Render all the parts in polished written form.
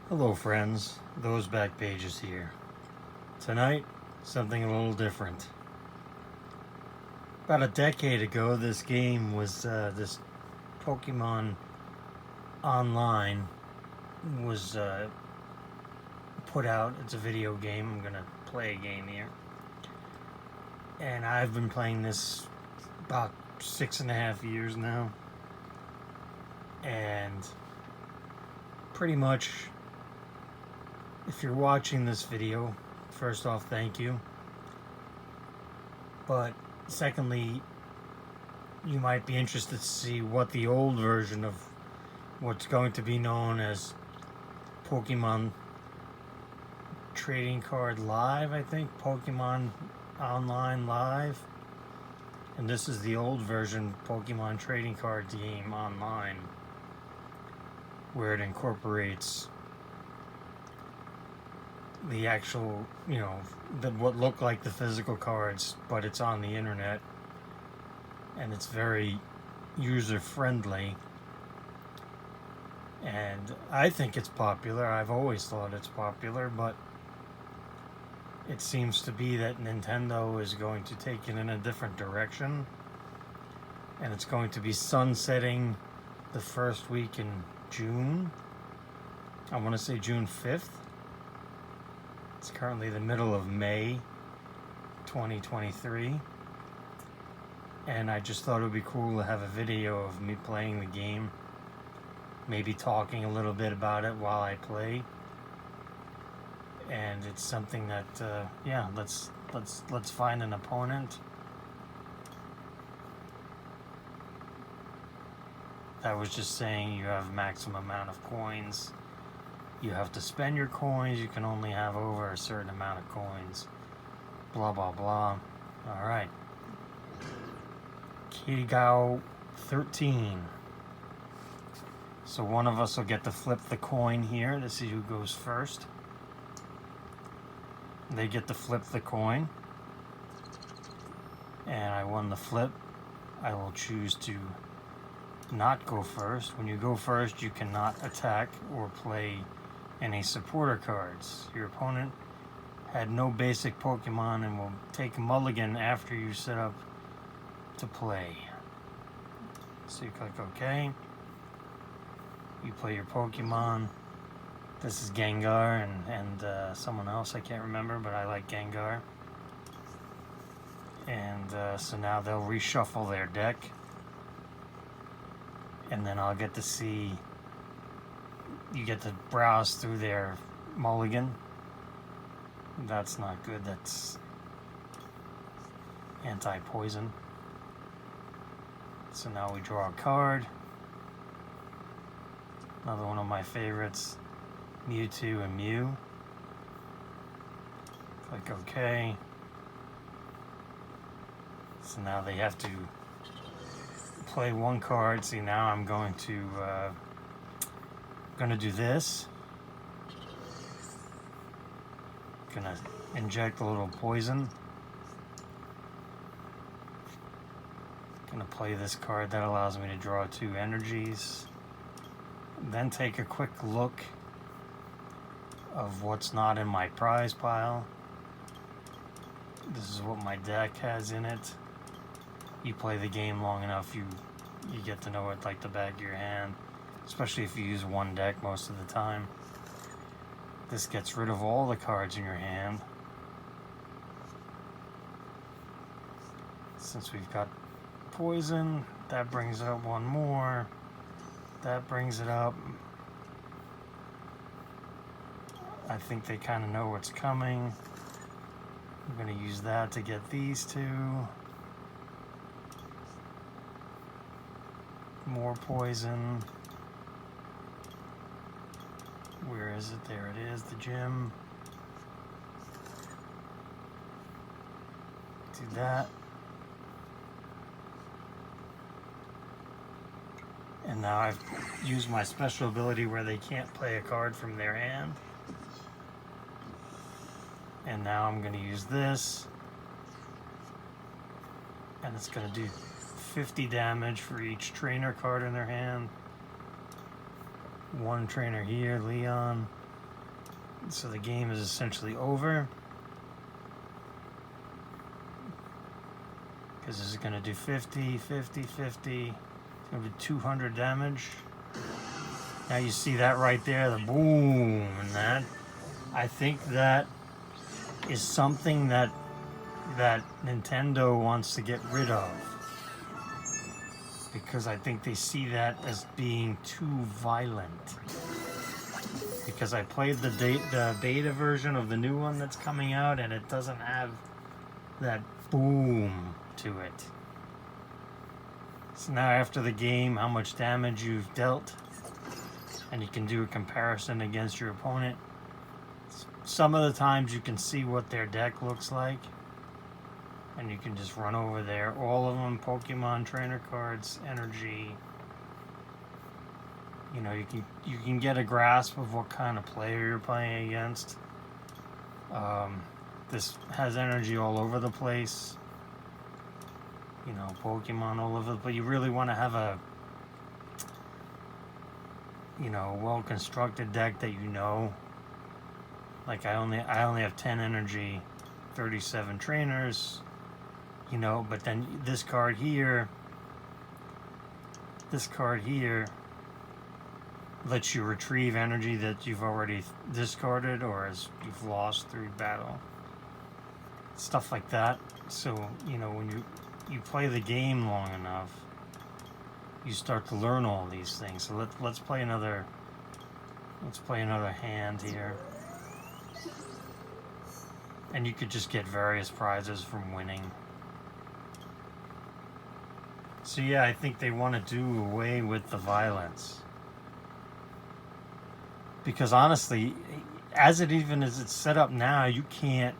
Hello friends, Those Back Pages here. Tonight, something a little different. About a decade ago, this this Pokemon Online was put out. It's a video game. I'm gonna play a game here. And I've been playing this about 6.5 years now. And pretty much, if you're watching this video, first off, thank you. But secondly, you might be interested to see what the old version of what's going to be known as Pokemon Trading Card Live, I think, Pokemon Online Live. And this is the old version Pokemon Trading Card game online, where it incorporates the actual, what look like the physical cards, but it's on the internet, and it's very user friendly. And I think it's popular. I've always thought it's popular, but it seems to be that Nintendo is going to take it in a different direction, and it's going to be sunsetting the first week in June. I want to say June 5th. It's currently the middle of May 2023, and I just thought it would be cool to have a video of me playing the game, maybe talking a little bit about it while I play. And it's something that let's find an opponent that was just saying you have maximum amount of coins. You have to spend your coins. You can only have over a certain amount of coins. Blah, blah, blah. Alright. Kirigao 13. So one of us will get to flip the coin here to see who goes first. They get to flip the coin. And I won the flip. I will choose to not go first. When you go first, you cannot attack or play any supporter cards. Your opponent had no basic Pokemon and will take a mulligan after you set up to play. So you click OK. You play your Pokemon. This is Gengar and someone else I can't remember, but I like Gengar. And so now they'll reshuffle their deck. And then I'll get to see, you get to browse through their mulligan. That's not good. That's anti-poison. So now we draw a card. Another one of my favorites, Mewtwo and Mew. Click OK. So now they have to play one card. See, now I'm going to do this. Gonna inject a little poison. Gonna play this card that allows me to draw 2 energies. Then take a quick look of what's not in my prize pile. This is what my deck has in it. You play the game long enough, you get to know it like the back of your hand, especially if you use one deck most of the time. This gets rid of all the cards in your hand. Since we've got poison, that brings up one more. That brings it up. I think they kind of know what's coming. I'm going to use that to get these 2. More poison. Where is it? There it is, the gym. Do that. And now I've used my special ability where they can't play a card from their hand. And now I'm going to use this. And it's going to do 50 damage for each trainer card in their hand. One trainer here, Leon. So the game is essentially over. Because this is going to do 50, 50, 50. It's going to do 200 damage. Now you see that right there, the boom, and that. I think that is something that Nintendo wants to get rid of. Because I think they see that as being too violent. Because I played the beta version of the new one that's coming out, and it doesn't have that boom to it. So now after the game, how much damage you've dealt, and you can do a comparison against your opponent. Some of the times you can see what their deck looks like, and you can just run over there. All of them, Pokemon trainer cards, energy. You know, you can get a grasp of what kind of player you're playing against. This has energy all over the place. You know, Pokemon all over, but you really want to have a, you know, well-constructed deck that you know. Like I only have 10 energy, 37 trainers, you know, but then this card here lets you retrieve energy that you've already discarded or as you've lost through battle. Stuff like that. So, you know, when you play the game long enough, you start to learn all these things. So let's play another hand here. And you could just get various prizes from winning. So yeah, I think they want to do away with the violence. Because honestly, as it's set up now, you can't,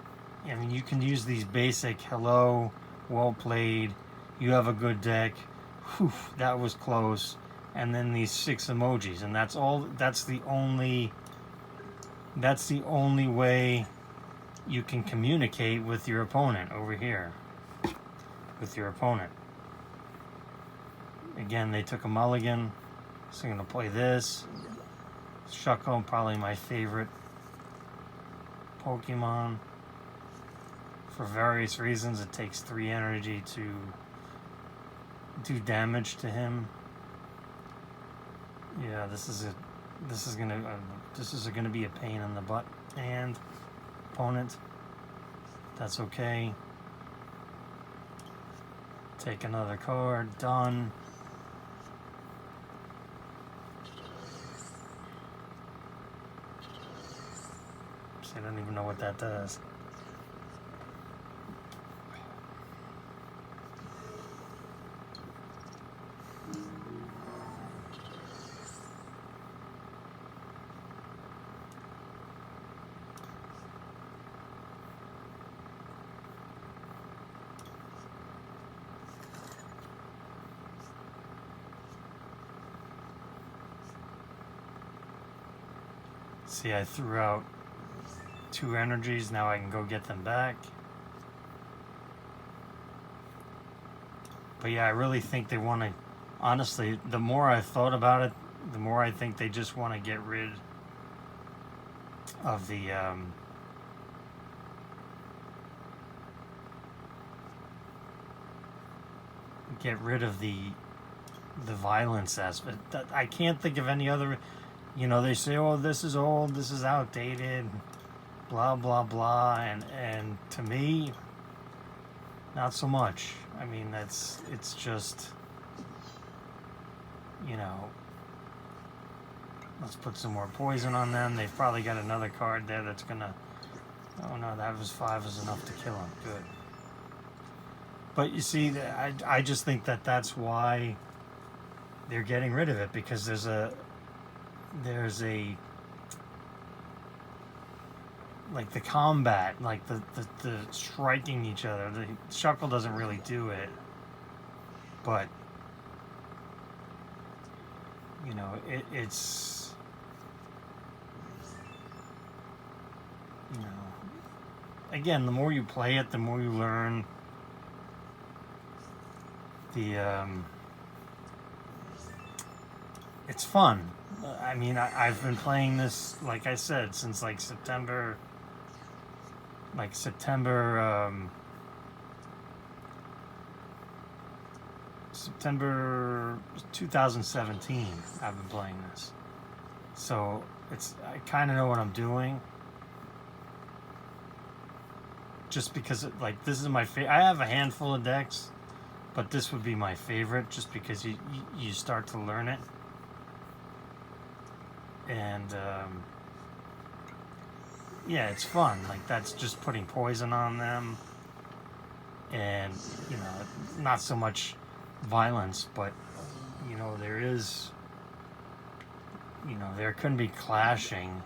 I mean, you can use these basic, hello, well played, you have a good deck, whew, that was close, and then these 6 emojis, and that's the only way you can communicate with your opponent over here. With your opponent. Again, they took a mulligan, so I'm going to play this. Shuckle, probably my favorite Pokemon. For various reasons, it takes 3 energy to do damage to him. Yeah, this is gonna be a pain in the butt. And opponent, that's okay. Take another card. Done. I don't even know what that does. See, I threw out 2 energies, now I can go get them back. But yeah, I really think they want to, honestly, the more I thought about it, the more I think they just want to get rid of the, violence aspect. I can't think of any other, you know, they say, oh, this is old, this is outdated, blah blah blah, and to me, not so much. I mean, it's just, you know, let's put some more poison on them. They've probably got another card there that's gonna, oh no, that was 5 is enough to kill him. Good. But you see, I just think that's why they're getting rid of it, because there's a like the combat, like the striking each other. The Shuckle doesn't really do it, but you know, it's, you know, again, the more you play it, the more you learn. It's fun. I mean, I've been playing this, like I said, since like September, like September, September 2017. I've been playing this, so I kind of know what I'm doing. Just because, like, this is my favorite. I have a handful of decks, but this would be my favorite, just because you start to learn it, and yeah, it's fun. Like, that's just putting poison on them, and you know, not so much violence, but you know, there is, you know, there can be clashing.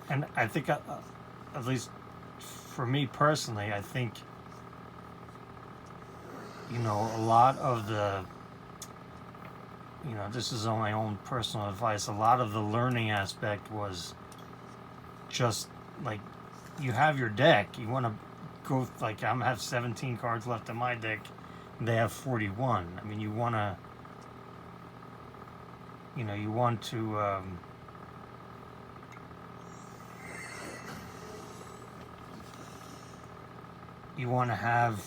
And I think, at least for me personally, I think, you know, a lot of the, you know, this is on my own personal advice, a lot of the learning aspect was just like, you have your deck, you want to go, like, I have 17 cards left in my deck, they have 41. I mean, you want to, you know, you want to, you want to have,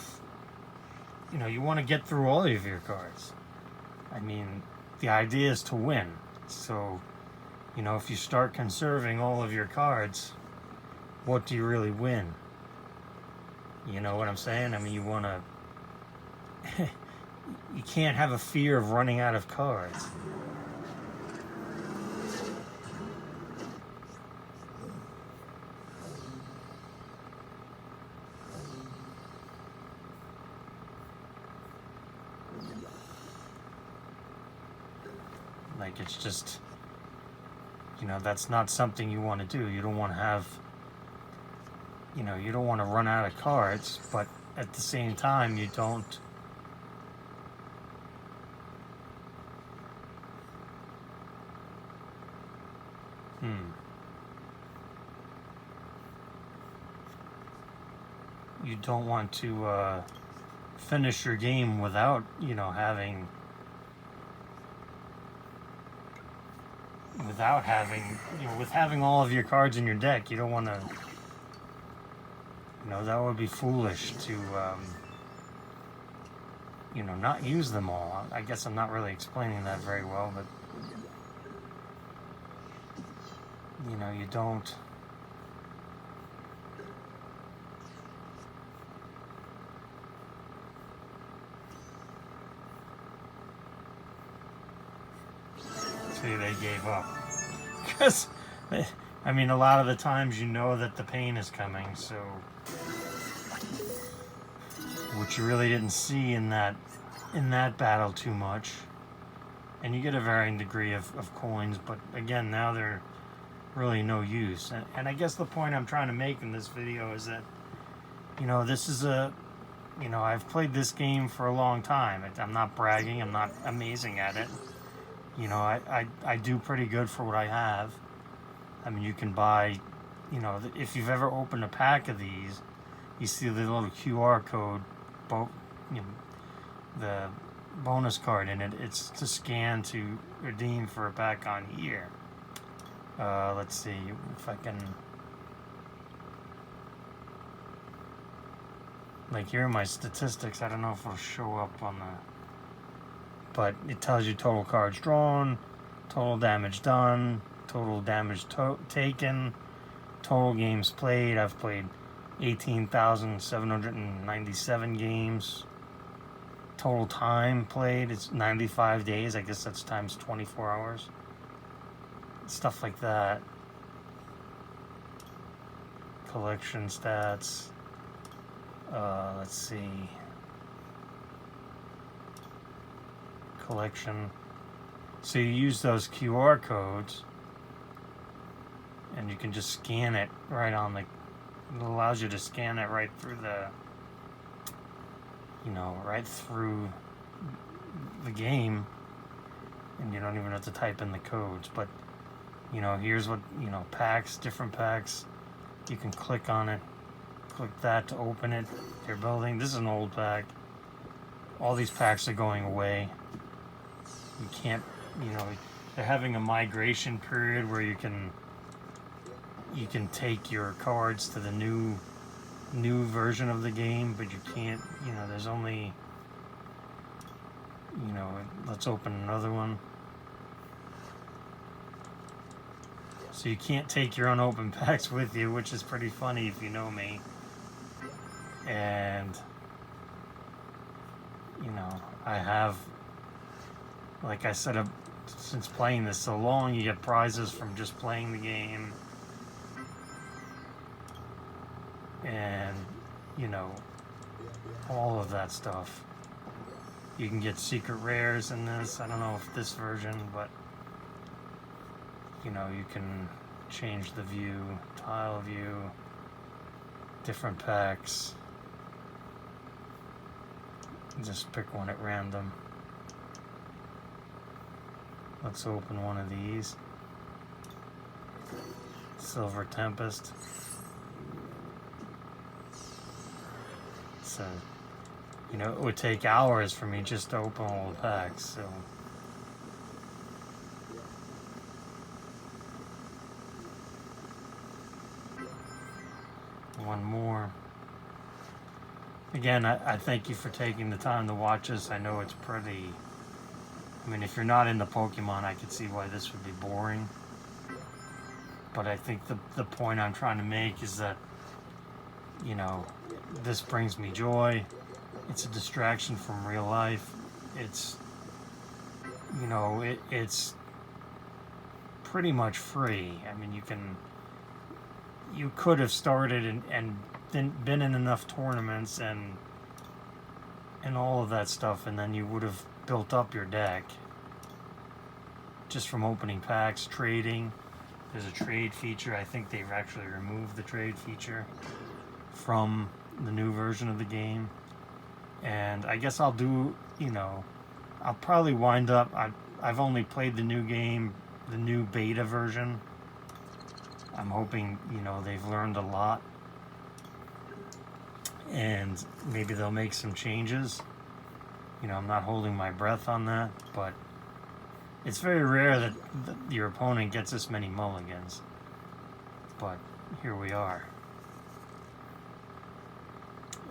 you know, you want to get through all of your cards. I mean, the idea is to win. So, you know, if you start conserving all of your cards, what do you really win? You know what I'm saying? I mean, you want to, you can't have a fear of running out of cards. Like, it's just, you know, that's not something you want to do. You don't want to have, you know, you don't want to run out of cards, but at the same time, you don't, you don't want to finish your game without, you know, having, you know, with having all of your cards in your deck. You don't want to, you know, that would be foolish to, you know, not use them all. I guess I'm not really explaining that very well, but, you know, you don't, see, they gave up. Because, I mean, a lot of the times you know that the pain is coming, so, which you really didn't see in that battle too much. And you get a varying degree of coins, but again, now they're really no use. And I guess the point I'm trying to make in this video is that, you know, this is a, you know, I've played this game for a long time. I'm not bragging, I'm not amazing at it. You know, I do pretty good for what I have. I mean, you can buy, you know, if you've ever opened a pack of these, you see the little QR code, you know, the bonus card in it. It's to scan to redeem for a pack on here. Let's see if I can, like, here are my statistics. I don't know if it'll show up on the, but it tells you total cards drawn, total damage done, total damage taken, total games played. I've played 18,797 games. Total time played, it's 95 days. I guess that's times 24 hours. Stuff like that. Collection stats. Let's see. Collection. So you use those QR codes and you can just scan it right on the. It allows you to scan it right through the. Right through the game, and you don't even have to type in the codes. But here's what packs, different packs. You can click on it, click that to open it. You're building. This is an old pack. All these packs are going away. You can't, they're having a migration period where you can take your cards to the new version of the game, but you can't, there's only, let's open another one. So you can't take your unopened packs with you, which is pretty funny if you know me. And I have, like I said, since playing this so long, you get prizes from just playing the game. And, all of that stuff. You can get secret rares in this. I don't know if this version, but, you can change the view, tile view, different packs. Just pick one at random. Let's open one of these. Silver Tempest. So, it would take hours for me just to open all the packs, so. One more. Again, I thank you for taking the time to watch this. I know it's pretty... I mean, if you're not into Pokemon, I could see why this would be boring. But I think the point I'm trying to make is that, this brings me joy. It's a distraction from real life. It's, it's pretty much free. I mean, you could have started and been in enough tournaments and all of that stuff, and then you would have built up your deck just from opening packs, trading. There's a trade feature. I think they've actually removed the trade feature from the new version of the game. And I guess I'll do, I'll probably wind up, I've only played the new game, the new beta version. I'm hoping, they've learned a lot. And maybe they'll make some changes. I'm not holding my breath on that, but it's very rare that your opponent gets this many mulligans. But here we are.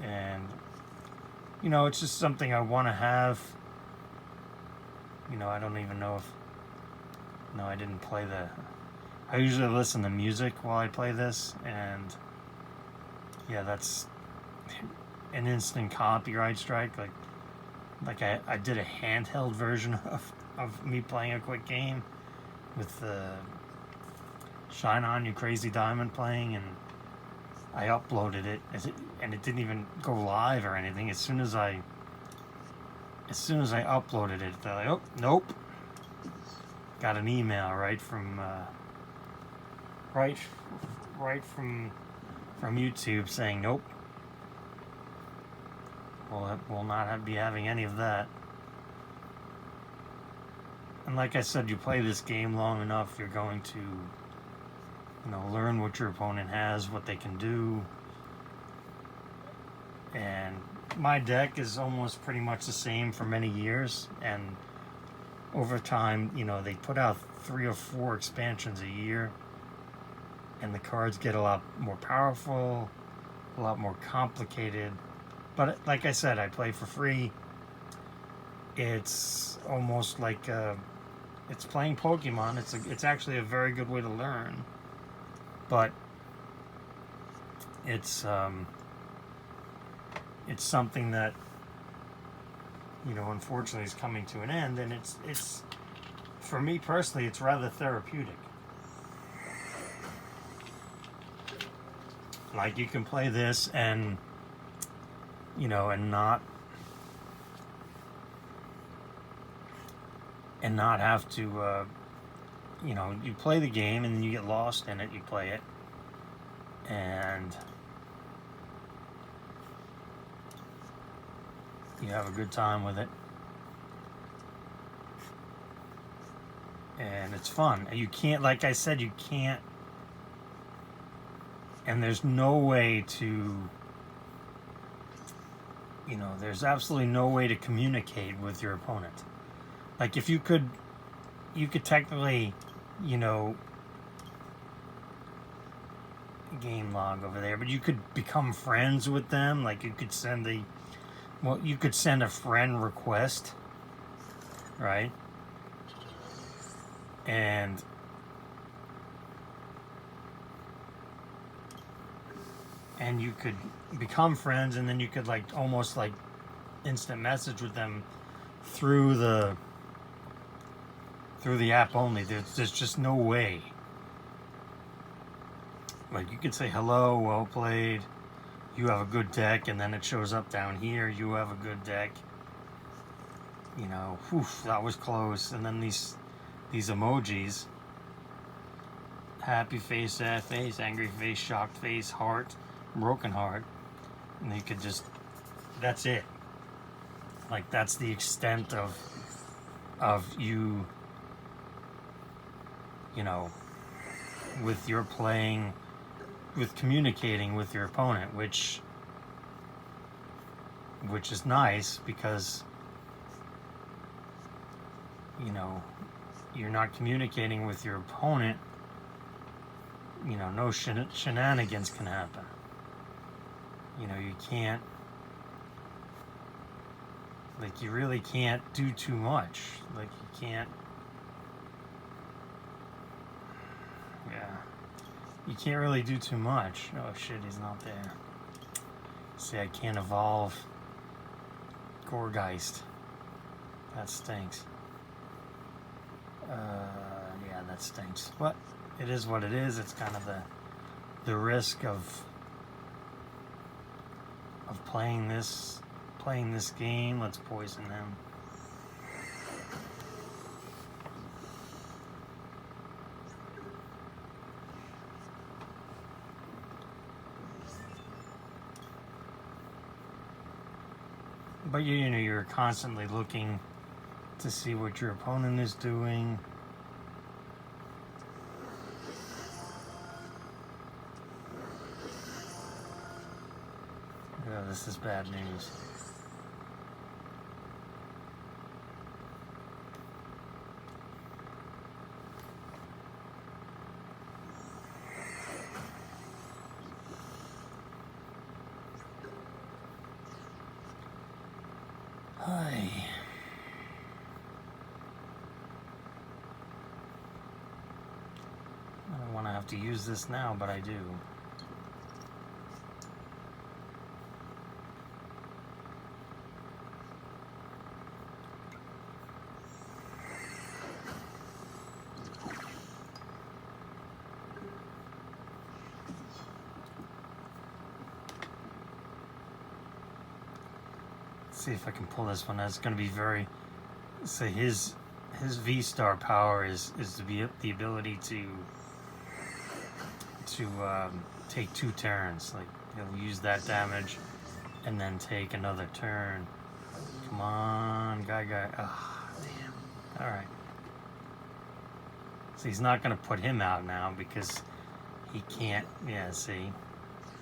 And, it's just something I want to have. I don't even know if... No, I didn't play I usually listen to music while I play this, and yeah, that's an instant copyright strike. Like I did a handheld version of me playing a quick game with Shine On You Crazy Diamond playing, and I uploaded it, and it didn't even go live or anything. As soon as I uploaded it, they're like, oh, nope. Got an email right from YouTube saying nope. We'll not be having any of that. And like I said, you play this game long enough, you're going to, learn what your opponent has, what they can do. And my deck is almost pretty much the same for many years, and over time, they put out 3 or 4 expansions a year, and the cards get a lot more powerful, a lot more complicated. But like I said, I play for free. It's almost like it's playing Pokemon. It's actually a very good way to learn, but it's something that unfortunately is coming to an end, and it's for me personally, it's rather therapeutic. Like, you can play this and and not have to you know, you play the game and then you get lost in it, you play it, and you have a good time with it. And it's fun. You can't, like I said, you can't, and there's no way to, you know, there's absolutely no way to communicate with your opponent. Like, if you could technically, you know, game log over there, but you could become friends with them. Like, you could send you could send a friend request, right? And you could become friends, and then you could, like, almost like instant message with them through the app only. There's just no way. Like, you could say hello, well played, you have a good deck, and then it shows up down here, you have a good deck. You know, whew, that was close. And then these emojis: happy face, sad face, angry face, shocked face, heart, broken heart. And you could just, that's it. Like, that's the extent of you, you know, with your playing, with communicating with your opponent, which is nice, because, you know, you're not communicating with your opponent, you know, no shenanigans can happen. You know, you can't, like, you really can't do too much. Like, you can't, yeah, you can't really do too much. Oh shit, he's not there. See, I can't evolve Gourgeist. That stinks. Yeah, that stinks. But it is what it is. It's kind of the risk of playing this game. Let's poison him. But you know, you're constantly looking to see what your opponent is doing. Yeah, this is bad news. Hi. I don't want to have to use this now, but I do. See if I can pull this one. That's going to be very. Say his V-Star power is to be the ability to take 2 turns. Like, he'll use that damage and then take another turn. Come on, guy. Ah, damn. All right. So he's not going to put him out now because he can't. Yeah. See.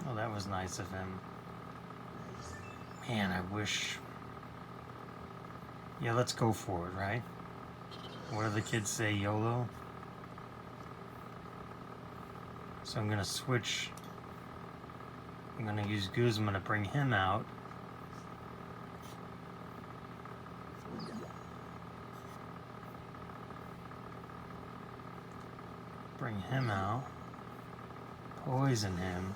Oh, that was nice of him. Man, I wish. Yeah, let's go for it, right? What do the kids say, YOLO? So I'm going to switch. I'm going to use Guzma to bring him out. Bring him out. Poison him.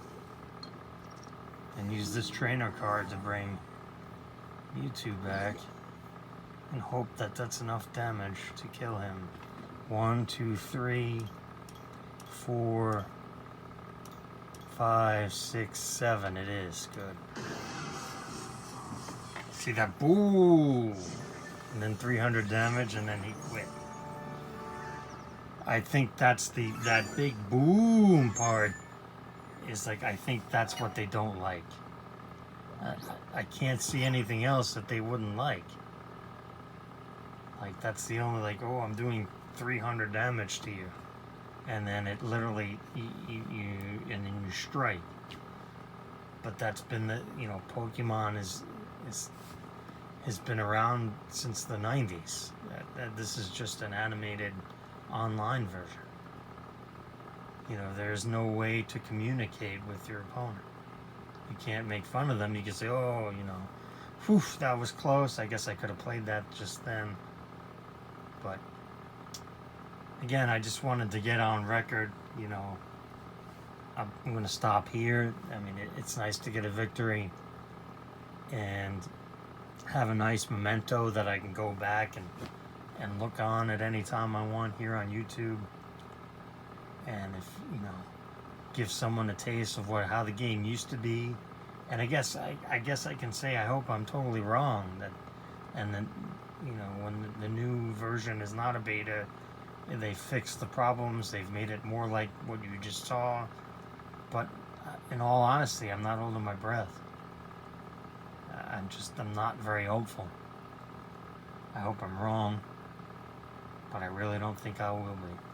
And use this trainer card to bring you two back. And hope that that's enough damage to kill him. 1, 2, 3, 4, 5, 6, 7. It is good. See that? Boo! And then 300 damage, and then he quit. I think that's that big boom part is like, I think that's what they don't like. I can't see anything else that they wouldn't like. Like, that's the only, like, oh, I'm doing 300 damage to you, and then it literally and then you strike. But that's been the, Pokemon has been around since the 90s. This is just an animated online version. There's no way to communicate with your opponent. You can't make fun of them. You can say, oh, whew, that was close. I guess I could have played that just then. But again, I just wanted to get on record. I'm going to stop here. I mean, it's nice to get a victory and have a nice memento that I can go back and look on at any time I want here on YouTube. And if, give someone a taste of how the game used to be. And I guess I can say I hope I'm totally wrong, and then when the new version is not a beta, they fixed the problems, they've made it more like what you just saw. But in all honesty, I'm not holding my breath. I'm not very hopeful. I hope I'm wrong, but I really don't think I will be.